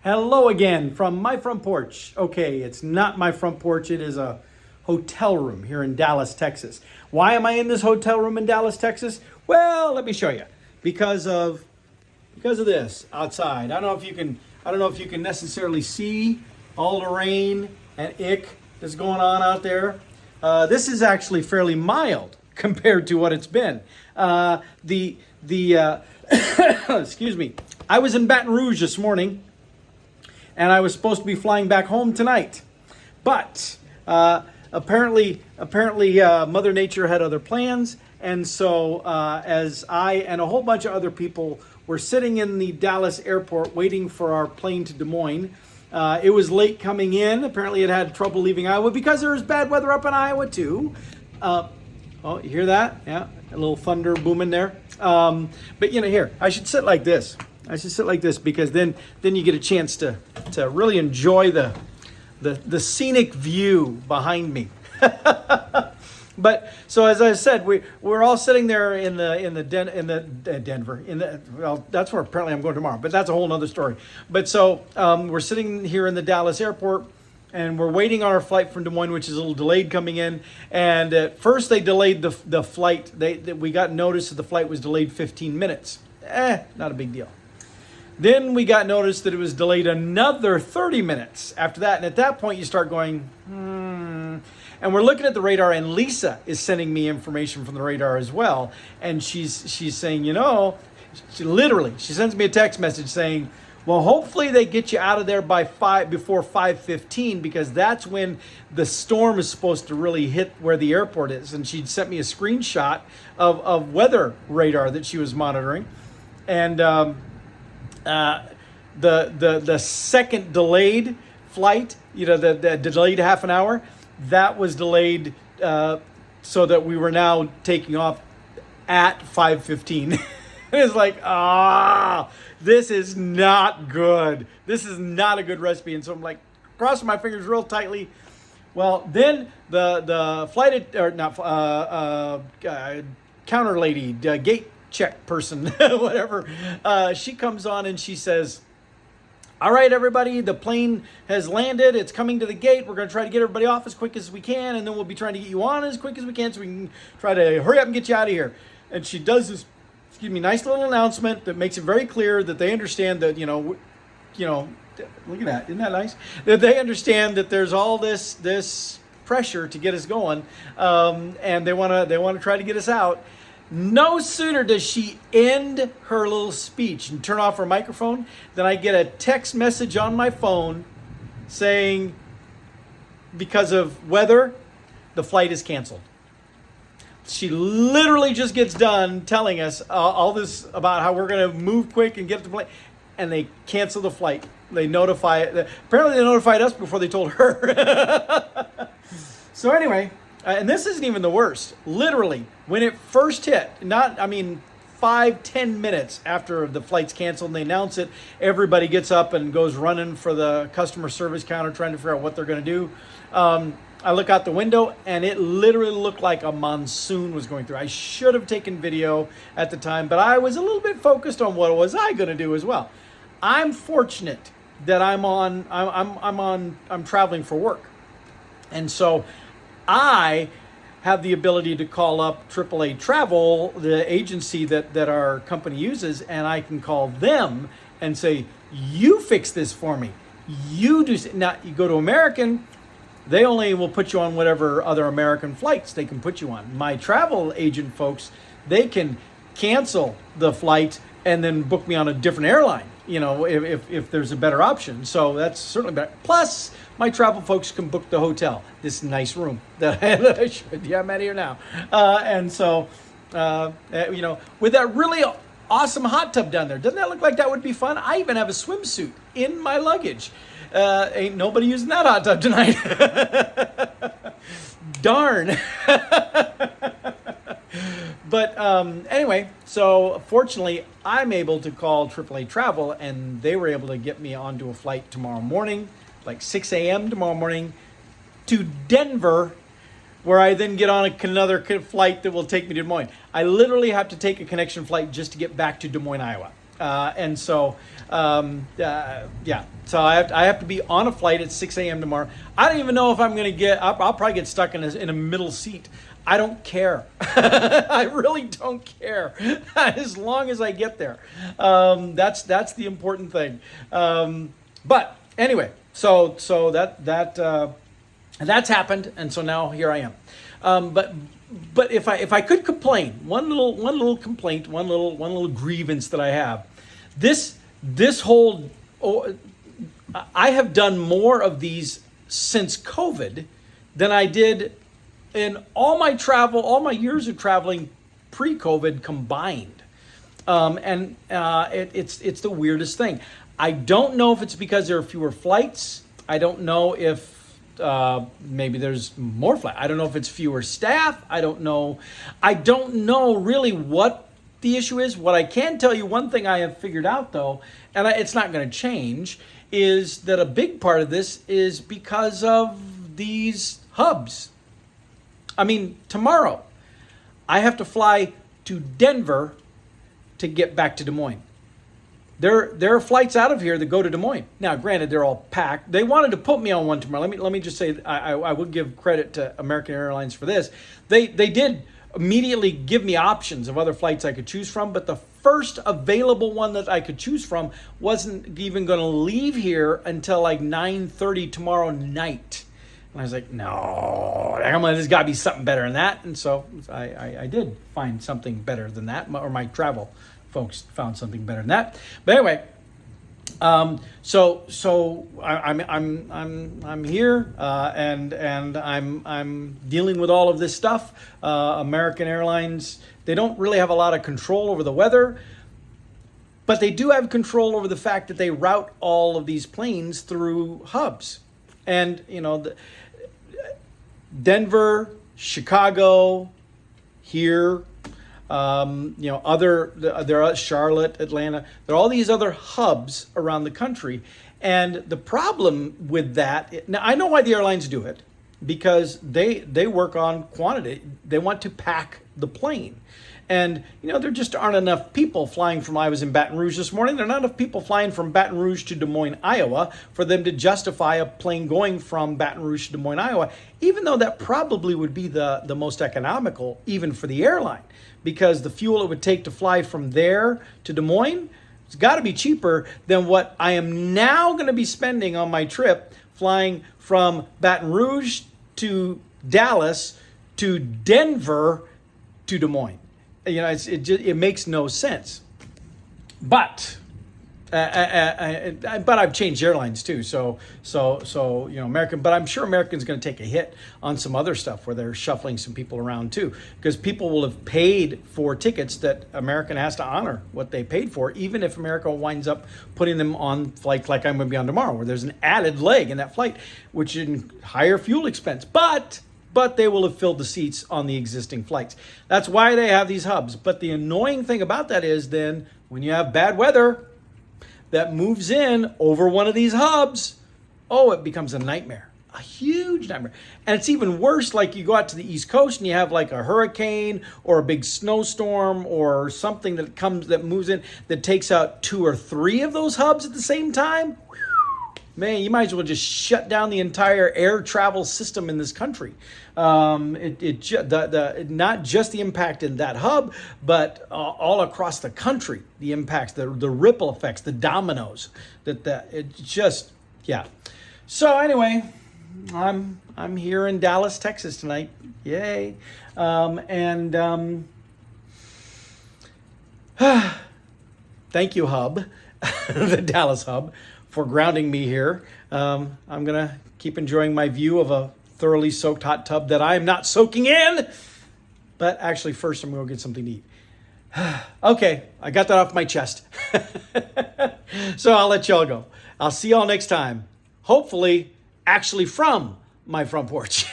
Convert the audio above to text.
Hello again from my front porch. Okay, it's not my front porch. It is a hotel room here in Dallas, Texas. Why am I in this hotel room in Dallas, Texas? Well, let me show you. Because of this outside. I don't know if you can necessarily see all the rain and ick that's going on out there. This is actually fairly mild compared to what it's been. Excuse me. I was in Baton Rouge this morning, and I was supposed to be flying back home tonight. But apparently, Mother Nature had other plans. And so as I and a whole bunch of other people were sitting in the Dallas airport waiting for our plane to Des Moines, it was late coming in. Apparently it had trouble leaving Iowa because there was bad weather up in Iowa too. Oh, you hear that? Yeah, a little thunder booming there. But here, I should sit like this. Because then you get a chance to really enjoy the scenic view behind me. But so as I said, we're all sitting there in Denver. Well, that's where apparently I'm going tomorrow. But that's a whole other story. But so we're sitting here in the Dallas airport, and we're waiting on our flight from Des Moines, which is a little delayed coming in. And at first they delayed the flight. We got notice that the flight was delayed 15 minutes. Not a big deal. Then we got notice that it was delayed another 30 minutes after that. And at that point, you start going, And we're looking at the radar, and Lisa is sending me information from the radar as well. And she's saying, she sends me a text message saying, well, hopefully they get you out of there before 5:15, because that's when the storm is supposed to really hit where the airport is. And she'd sent me a screenshot of weather radar that she was monitoring. And the second delayed flight, the delayed half an hour, that was delayed so that we were now taking off at 5:15. It's like, this is not good. This is not a good recipe. And so I'm like crossing my fingers real tightly. Well, then the counter lady, gate check person, whatever, she comes on and she says, all right, everybody, the plane has landed. It's coming to the gate. We're going to try to get everybody off as quick as we can, and then we'll be trying to get you on as quick as we can so we can try to hurry up and get you out of here. And she does this, nice little announcement that makes it very clear that they understand that, look at that. Isn't that nice? That they understand that there's all this pressure to get us going, and they want to try to get us out. No sooner does she end her little speech and turn off her microphone than I get a text message on my phone saying, because of weather, the flight is canceled. She literally just gets done telling us all this about how we're going to move quick and get to the plane, and they cancel the flight. Apparently they notified us before they told her. So anyway, and this isn't even the worst. Literally, when it first hit, 5-10 minutes after the flight's canceled and they announce it, everybody gets up and goes running for the customer service counter trying to figure out what they're going to do. I look out the window, and it literally looked like a monsoon was going through. I should have taken video at the time, but I was a little bit focused on what was I going to do as well. I'm fortunate that I'm traveling for work, and so I have the ability to call up AAA Travel, the agency that our company uses, and I can call them and say, you fix this for me. You do. Now, you go to American, they only will put you on whatever other American flights they can put you on. My travel agent folks, they can cancel the flight and then book me on a different airline, if there's a better option. So that's certainly better. Plus, my travel folks can book the hotel, this nice room that I showed you. I'm out here now. And so, with that really awesome hot tub down there, doesn't that look like that would be fun? I even have a swimsuit in my luggage. Ain't nobody using that hot tub tonight. Darn. But anyway, so fortunately, I'm able to call AAA Travel, and they were able to get me onto a flight tomorrow morning, like 6 a.m. tomorrow morning, to Denver, where I then get on another flight that will take me to Des Moines. I literally have to take a connection flight just to get back to Des Moines, Iowa. And so, yeah. So I have to be on a flight at 6 a.m. tomorrow. I don't even know if I'm going to I'll probably get stuck in a middle seat. I don't care. I really don't care. As long as I get there. That's the important thing. But anyway, so that's happened, and so now here I am. But if I could complain, one little complaint, one little grievance that I have, this whole, I have done more of these since COVID than I did in all my travel, all my years of traveling pre-COVID combined. It's the weirdest thing. I don't know if it's because there are fewer flights. I don't know if maybe there's more flights. I don't know if it's fewer staff. I don't know really what the issue is. What I can tell you, one thing I have figured out though, and it's not going to change, is that a big part of this is because of these hubs. I mean, tomorrow I have to fly to Denver to get back to Des Moines. There are flights out of here that go to Des Moines. Now, granted, they're all packed. They wanted to put me on one tomorrow. Let me just say, I would give credit to American Airlines for this. They did immediately give me options of other flights I could choose from, but the first available one that I could choose from wasn't even going to leave here until like 9:30 tomorrow night. And I was like, no, there's got to be something better than that. And so I did find something better than that, or my travel folks found something better than that. But anyway, so I'm here, and I'm dealing with all of this stuff. American Airlines, they don't really have a lot of control over the weather, but they do have control over the fact that they route all of these planes through hubs. And, Denver, Chicago, here, there are Charlotte, Atlanta, there are all these other hubs around the country. And the problem with that, now I know why the airlines do it, because they work on quantity. They want to pack the plane. And, there just aren't enough people flying from, I was in Baton Rouge this morning, there are not enough people flying from Baton Rouge to Des Moines, Iowa, for them to justify a plane going from Baton Rouge to Des Moines, Iowa, even though that probably would be the most economical, even for the airline, because the fuel it would take to fly from there to Des Moines, it's got to be cheaper than what I am now going to be spending on my trip, flying from Baton Rouge to Dallas to Denver to Des Moines. It makes no sense. But I've changed airlines too. So American. But I'm sure American's going to take a hit on some other stuff where they're shuffling some people around too, because people will have paid for tickets that American has to honor what they paid for, even if America winds up putting them on flights like I'm going to be on tomorrow, where there's an added leg in that flight, which is higher fuel expense. But they will have filled the seats on the existing flights. That's why they have these hubs. But the annoying thing about that is then when you have bad weather that moves in over one of these hubs, it becomes a nightmare, a huge nightmare. And it's even worse, like you go out to the East Coast and you have like a hurricane or a big snowstorm or something that moves in that takes out 2 or 3 of those hubs at the same time. Man, you might as well just shut down the entire air travel system in this country. Not just the impact in that hub, but all across the country, the impacts, the ripple effects, the dominoes. Yeah. So anyway, I'm here in Dallas, Texas tonight. Yay! Thank you, Hub, the Dallas Hub, for grounding me here. I'm going to keep enjoying my view of a thoroughly soaked hot tub that I am not soaking in. But actually, first I'm going to get something to eat. Okay, I got that off my chest. So I'll let y'all go. I'll see y'all next time. Hopefully, actually from my front porch.